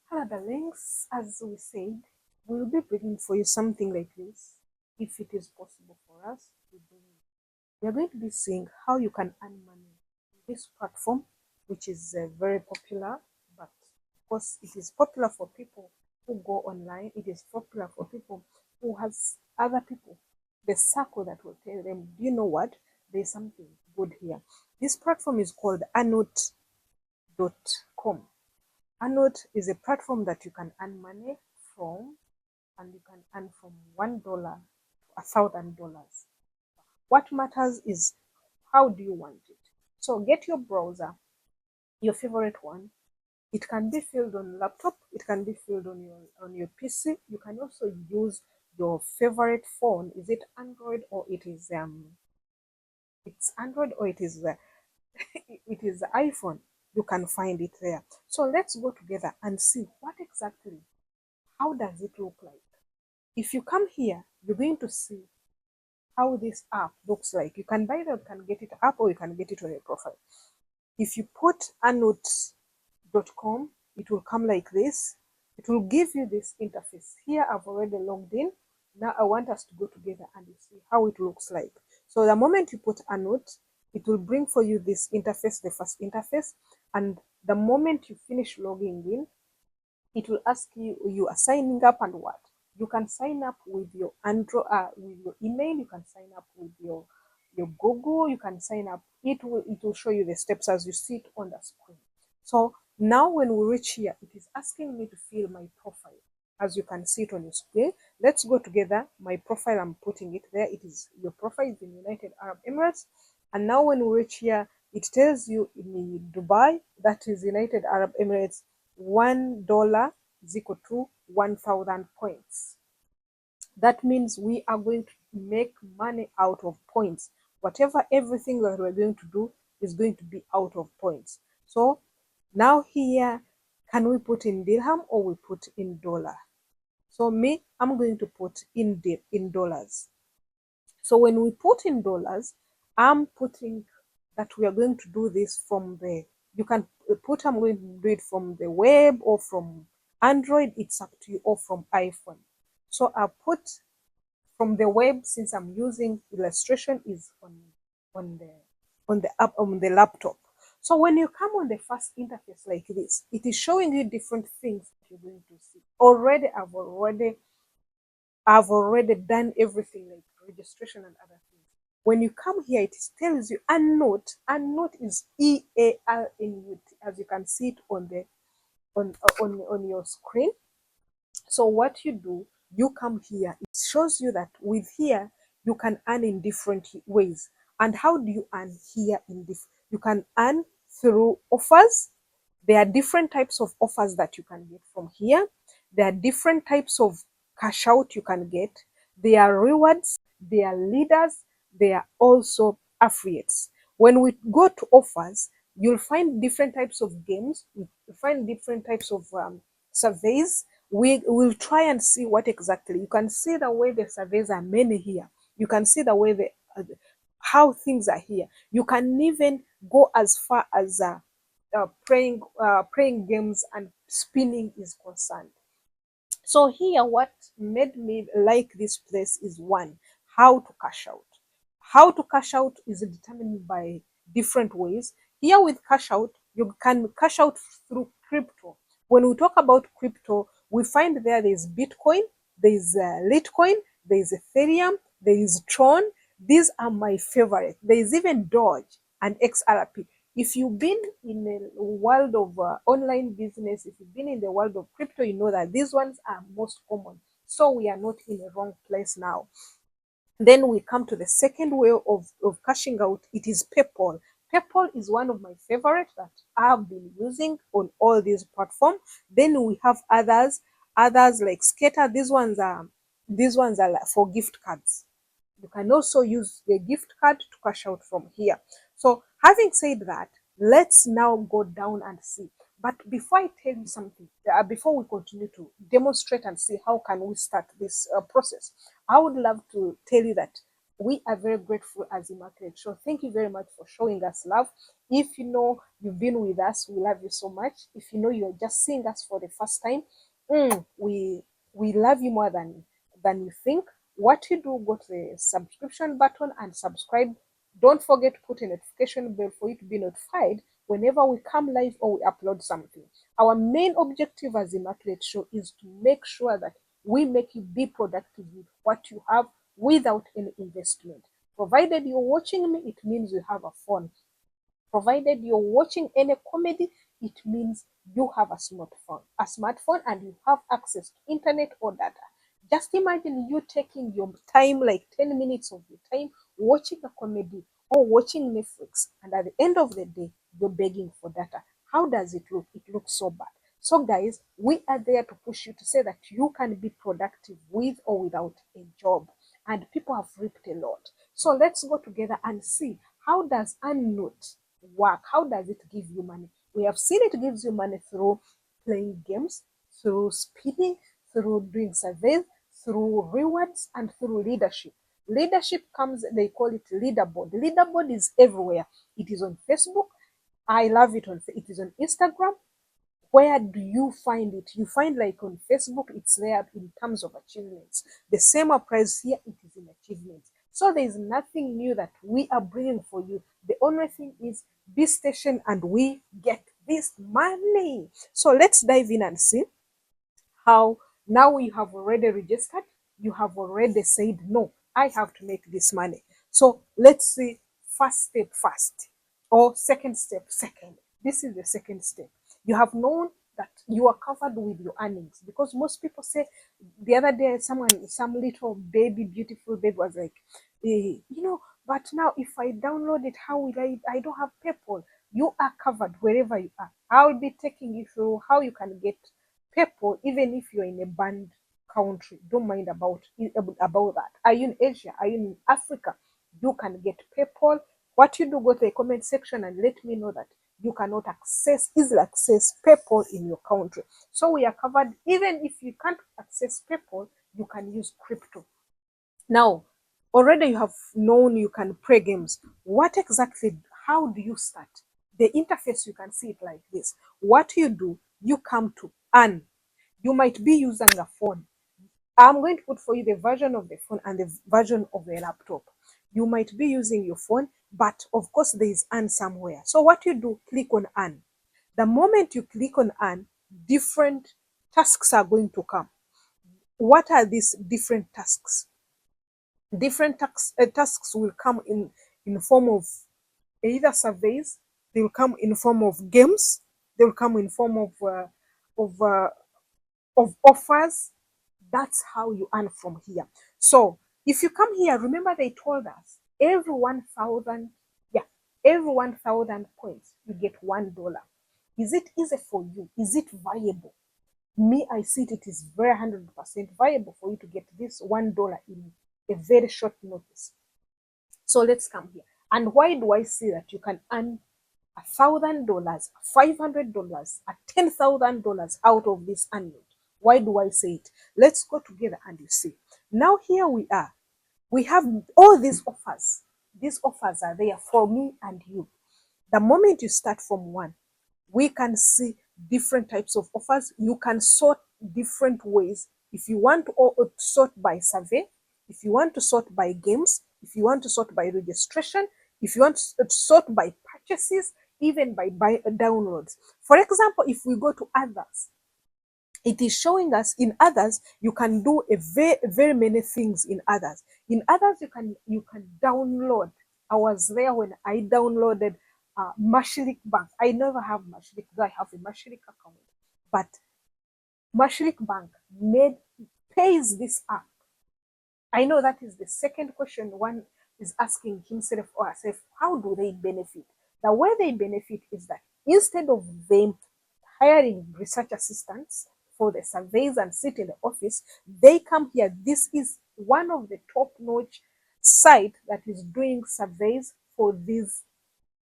Hello, darlings. As we said, we'll be bringing for you something like this. If it is possible for us to bring it. We are going to be seeing how you can earn money on this platform, which is very popular, but of course, it is popular for people who go online. It is popular for people who has other people, the circle that will tell them, do you know what? There's something good here. This platform is called Anot.com. Anot is a platform that you can earn money from, and you can earn from $1 to $1,000. What matters is how do you want it. So get your browser, your favorite one. It can be filled on laptop, it can be filled on your PC. You can also use your favorite phone. Is it Android or it's Android or it is iPhone? You can find it there. So let's go together and see what exactly, how does it look like. If you come here, you're going to see how this app looks like. You can buy that, you can get it up, or you can get it on your profile. If you put anot.com, it will come like this. It will give you this interface. Here I've already logged in. Now I want us to go together and you see how it looks like. So the moment you put Anot, it will bring for you this interface, the first interface. And the moment you finish logging in, it will ask you are signing up and what. You can sign up with your Android, with your email. You can sign up with your Google. You can sign up. It will show you the steps as you see it on the screen. So now when we reach here, it is asking me to fill my profile. As you can see it on your screen, let's go together. My profile, I'm putting it there. It is your profile is in United Arab Emirates. And now when we reach here, it tells you in Dubai, that is United Arab Emirates, $1 is equal to 1,000 points. That means we are going to make money out of points. Whatever, everything that we're going to do is going to be out of points. So now here, can we put in dirham or we put in dollar? So me, I'm going to put in dollars. So when we put in dollars, I'm putting that we are going to do this from the, you can put, I'm going to do it from the web or from Android, it's up to you, or from iPhone. So I put from the web, since I'm using illustration, is on the on the app on the laptop. So when you come on the first interface like this, it is showing you different things that you're going to see. I've already done everything like registration and other things. When you come here, it tells you Anot. Anot is EARNUT, as you can see it on your screen. So what you do, you come here. It shows you that with here you can earn in different ways. And how do you earn here in this? You can earn through offers. There are different types of offers that you can get from here. There are different types of cash out you can get. There are rewards, there are leaders, there are also affiliates. When we go to offers, you'll find different types of games, you'll find different types of surveys. We will try and see what exactly. You can see the way the surveys are many here. You can see the way how things are here. You can even go as far as playing games and spinning is concerned. So here, what made me like this place is one, how to cash out. How to cash out is determined by different ways. Here with cash out, you can cash out through crypto. When we talk about crypto, we find there's Bitcoin, there's Litecoin, there's Ethereum, there is Tron. These are my favorite. There is even Doge and XRP. If you've been in the world of online business, if you've been in the world of crypto, you know that these ones are most common. So we are not in a wrong place now. Then we come to the second way of cashing out. It is PayPal. PayPal is one of my favorites that I've been using on all these platforms. Then we have others like Skater. These ones are like for gift cards. You can also use the gift card to cash out from here. So having said that, let's now go down and see. But before I tell you something, before we continue to demonstrate and see how can we start this process, I would love to tell you that We are very grateful as Immaculate Show. Thank you very much for showing us love. If you know you've been with us, we love you so much. If you know you're just seeing us for the first time, we love you more than you think. What you do, go to the subscription button and subscribe. Don't forget to put a notification bell for you to be notified whenever we come live or we upload something. Our main objective as Immaculate Show is to make sure that we make you be productive with what you have without any investment. Provided you're watching me, it means you have a phone. Provided you're watching any comedy, it means you have a smartphone and you have access to internet or data. Just imagine you taking your time, like 10 minutes of your time, watching a comedy or watching Netflix, and at the end of the day, you're begging for data. How does it look? It looks so bad. So, guys, we are there to push you to say that you can be productive with or without a job. And people have reaped a lot. So let's go together and see, how does Anot work? How does it give you money? We have seen it gives you money through playing games, through spinning, through doing surveys, through rewards, and through leadership. Leadership comes, they call it leaderboard. Leaderboard is everywhere. It is on Facebook. I love it it is on Instagram. Where do you find it? You find, like, on Facebook, it's there in terms of achievements. The same applies here, it is in achievements. So there is nothing new that we are bringing for you. The only thing is be station and we get this money. So let's dive in and see how now you have already registered, you have already said, no, I have to make this money. So let's see, first step first, or second step second. This is the second step. You have known that you are covered with your earnings, because most people say, the other day, some little baby, beautiful baby was like, but now if I download it, how will I don't have PayPal. You are covered wherever you are. I'll be taking you through how you can get PayPal, even if you're in a banned country. Don't mind about that. Are you in Asia? Are you in Africa? You can get PayPal. What you do, go to the comment section and let me know that you cannot easily access PayPal in your country. So we are covered. Even if you can't access PayPal, you can use crypto. Now, already you have known you can play games. What exactly, how do you start? The interface, you can see it like this. What you do, you come to earn. You might be using a phone. I'm going to put for you the version of the phone and the version of the laptop. You might be using your phone, but of course there is earn somewhere. So what you do, click on earn. The moment you click on earn, different tasks are going to come. What are these different tasks? Different tasks will come in form of either surveys, they will come in form of games, they will come in form of uh, of offers. That's how you earn from here. So if you come here, remember they told us every 1,000, yeah, every 1,000 points you get $1. Is it easy for you? Is it viable? Me, I see it is very 100% viable for you to get this $1 in a very short notice. So let's come here. And why do I say that you can earn $1,000, $500, $10,000 out of this annual? Why do I say it? Let's go together and you see. Now here we are. We have all these offers. These offers are there for me and you. The moment you start from one, we can see different types of offers. You can sort different ways. If you want to sort by survey, if you want to sort by games, if you want to sort by registration, if you want to sort by purchases, even by downloads. For example, if we go to others, it is showing us in others you can do a very many things in others. In others, you can download. I was there when I downloaded Mashlik Bank. I never have Mashlik, though I have a Mashlik account, but Mashlik Bank pays this app. I know that is the second question one is asking himself or herself. How do they benefit? The way they benefit is that instead of them hiring research assistants for the surveys and sit in the office, they come here. This is one of the top-notch site that is doing surveys for these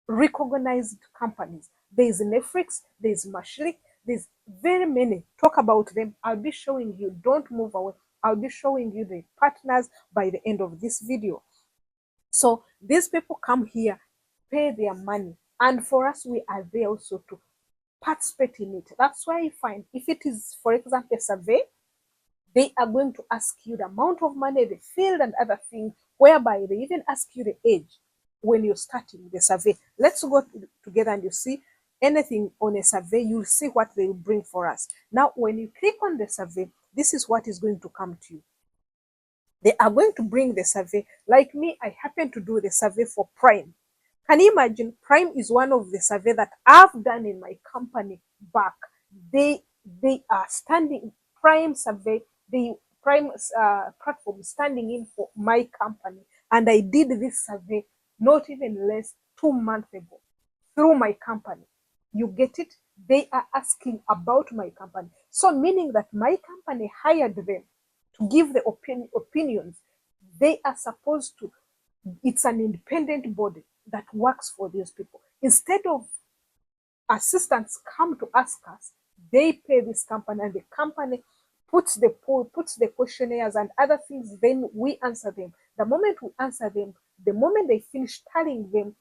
recognized companies. There's Netflix, there's Mashlik, there's very many. Talk about them. I'll be showing you. Don't move away. I'll be showing you the partners by the end of this video. So these people come here, pay their money, and for us, we are there also to participate in it. That's why I find if it is, for example, a survey, they are going to ask you the amount of money, the field, and other things, whereby they even ask you the age when you're starting the survey. Let's go together and you see anything on a survey, you'll see what they will bring for us. Now, when you click on the survey, this is what is going to come to you. They are going to bring the survey. Like me, I happen to do the survey for Prime. Can you imagine? Prime is one of the survey that I've done in my company back. They are standing Prime survey, the Prime platform standing in for my company, and I did this survey not even less 2 months ago through my company. You get it? They are asking about my company. So meaning that my company hired them to give the opinions. They are supposed to, it's an independent body that works for these people. Instead of assistants come to ask us, they pay this company, and the company puts the poll, puts the questionnaires and other things, then we answer them. The moment we answer them, the moment they finish telling them,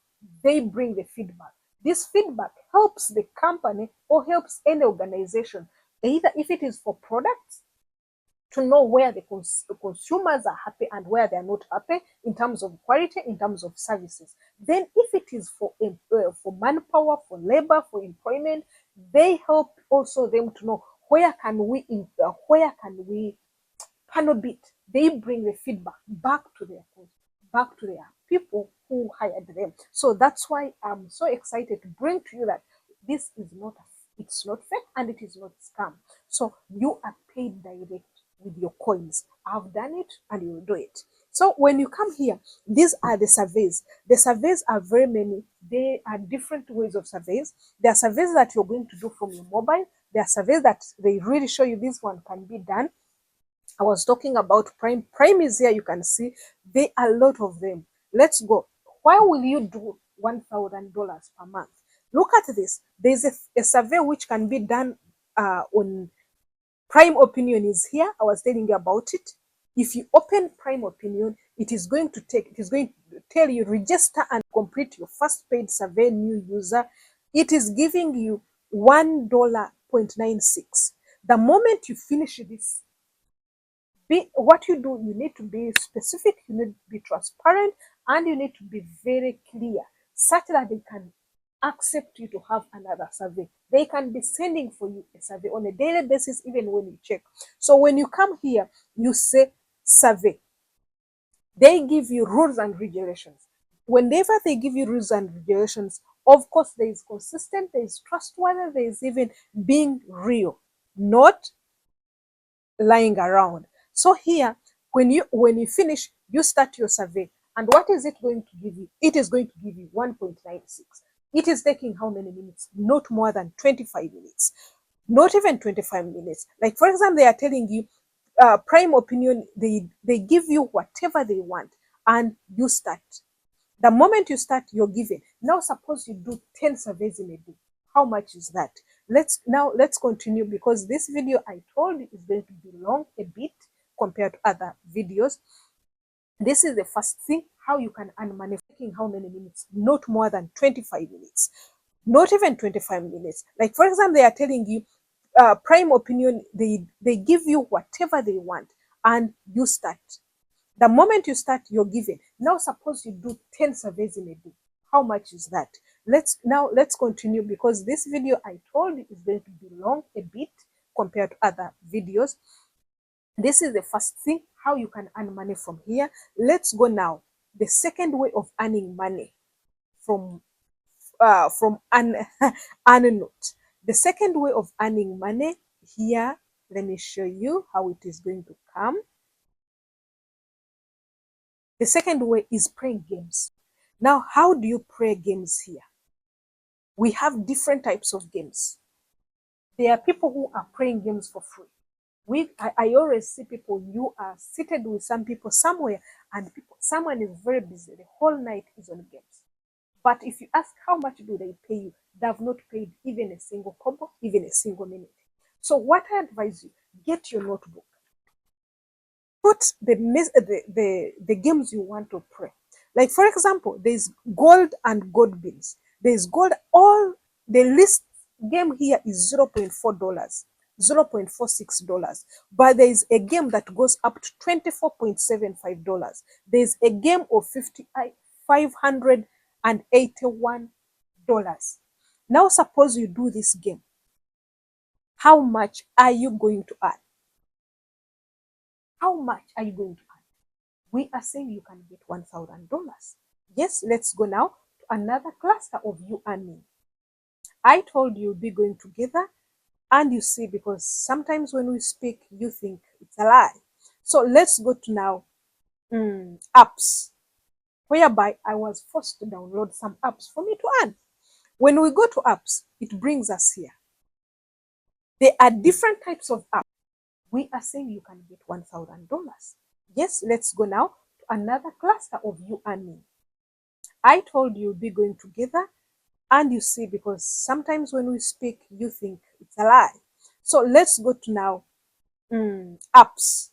they bring the feedback. This feedback helps the company or helps any organization, either if it is for products, to know where the consumers are happy and where they are not happy in terms of quality, in terms of services. Then, if it is for manpower, for labor, for employment, they help also them to know where can we panel bit. They bring the feedback back to their people who hired them. So that's why I'm so excited to bring to you that this is not it's not fake and it is not scam. So you are paid direct with your coins. I've done it and you will do it. So when you come here, these are the surveys. The surveys are very many. They are different ways of surveys. There are surveys that you're going to do from your mobile. There are surveys that they really show you this one can be done. I was talking about Prime. Prime is here. You can see there are a lot of them. Let's go. Why will you do $1,000 per month? Look at this. There's a survey which can be done on Prime Opinion is here. I was telling you about it. If you open Prime Opinion, it is going to tell you register and complete your first paid survey new user. It is giving you $1.96. The moment you finish this, what you do, you need to be specific, you need to be transparent, and you need to be very clear such that they can accept you to have another survey. They can be sending for you a survey on a daily basis, even when you check. So when you come here, you say survey. They give you rules and regulations. Whenever they give you rules and regulations, of course, there is consistent, there is trustworthy, there is even being real, not lying around. So here, when you finish, you start your survey. And what is it going to give you? It is going to give you 1.96. It is taking how many minutes? Not more than 25 minutes. Not even 25 minutes. Like, for example, they are telling you, Prime Opinion, they give you whatever they want, and you start. The moment you start, you're given. Now, suppose you do 10 surveys in a day. How much is that? Let's continue, because this video I told you is going to be long a bit compared to other videos. This is the first thing, how you can earn money. Taking how many minutes? Not more than 25 minutes. Not even 25 minutes. Like, for example, they are telling you, Prime Opinion, they give you whatever they want, and you start. The moment you start, you're given. Now, suppose you do 10 surveys in a day. How much is that? Let's continue, because this video I told you is going to be long a bit compared to other videos. This is the first thing, how you can earn money from here. Let's go now. The second way of earning money from Anot. The second way of earning money here, let me show you how it is going to come. The second way is playing games. Now, how do you play games here? We have different types of games. There are people who are playing games for free. I always see people, you are seated with some people somewhere, and someone is very busy. The whole night is on games. But if you ask how much do they pay you, they have not paid even a single kobo, even a single minute. So what I advise you, get your notebook. Put the games you want to play. Like for example, there's gold and gold beans. There's gold, all the list game here is $0.4, $0.46. But there is a game that goes up to $24.75. There's a game of $581. Now suppose you do this game. How much are you going to earn? How much are you going to earn? We are saying you can get $1,000. Yes, let's go now to another cluster of you earning. I told you be going together, and you see, because sometimes when we speak, you think it's a lie. So let's go to now apps, whereby I was forced to download some apps for me to earn. When we go to apps, it brings us here. There are different types of apps. We are saying you can get $1,000. Yes, let's go now to another cluster of you earning. I told you be going together, and you see, because sometimes when we speak, you think it's a lie. So let's go to now apps,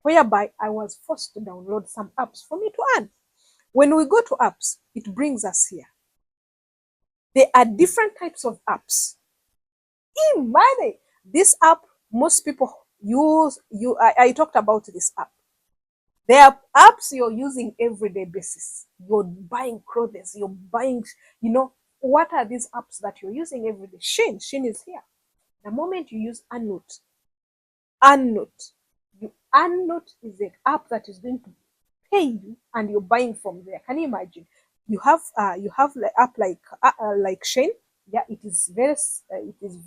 whereby I was forced to download some apps for me to earn. When we go to apps, it brings us here. There are different types of apps. Money. This app, most people use. I talked about this app. There are apps you're using everyday basis. You're buying clothes, you're buying, what are these apps that you're using every day? Shein is here. The moment you use Anot, Anot is an app that is going to pay you, and you're buying from there. Can you imagine? You have the app like Shein. Yeah, it is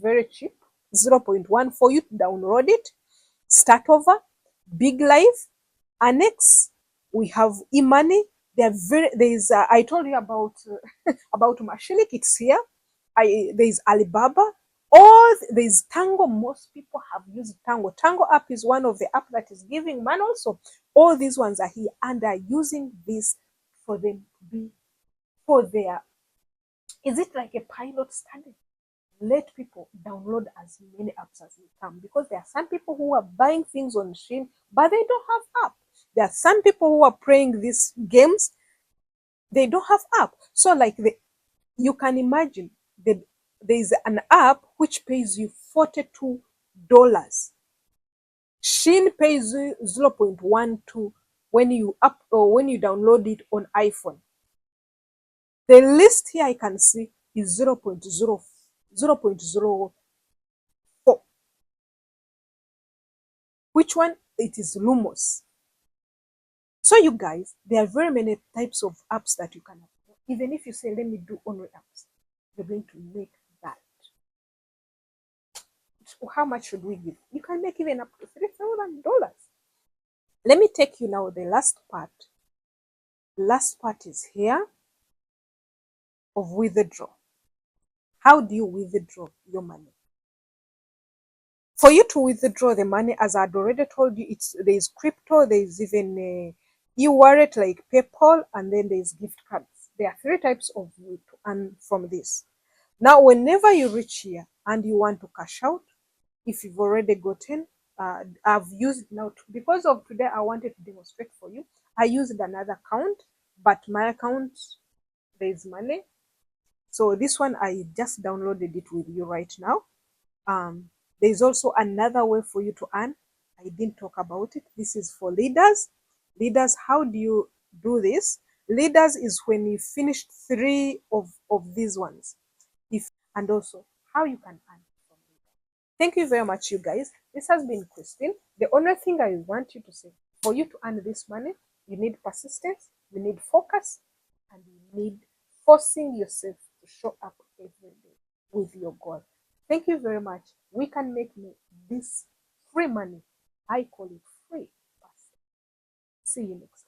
very cheap. 0.1 for you to download it. Start over, Big Life, Annex. We have e-money. I told you about about Mashinik. It's here. There's Alibaba. There's Tango. Most people have used Tango. Tango app is one of the app that is giving money also. All these ones are here, and are using this for them to be for their. Is it like a pilot study? Let people download as many apps as they can, because there are some people who are buying things on Shein, but they don't have app. There are some people who are playing these games, they don't have app. So you can imagine that there is an app which pays you $42. Shein pays you 0.12 when you when you download it on iPhone. The list here I can see is 0.04. Which one? It is Lumos. So you guys, there are very many types of apps that you can have. Even if you say, let me do only apps, you're going to make that. So how much should we give? You can make even up to $3,000. Let me take you now the last part. The last part is here of withdraw. How do you withdraw your money? For you to withdraw the money, as I'd already told you, there's crypto, there's even a e-wallet like PayPal, and then there's gift cards. There are 3 types of you to earn from this. Now, whenever you reach here and you want to cash out, if you've already gotten, I've used now, because of today, I wanted to demonstrate for you. I used another account, but my account, there's money. So this one, I just downloaded it with you right now. There's also another way for you to earn. I didn't talk about it. This is for leaders. Leaders, how do you do this? Leaders is when you finished 3 of these ones. And also how you can earn from leaders. Thank you very much, you guys. This has been Christine. The only thing I want you to say, for you to earn this money, you need persistence, you need focus, and you need forcing yourself to show up every day with your goal. Thank you very much. We can make this free money. I call it free. See you next time.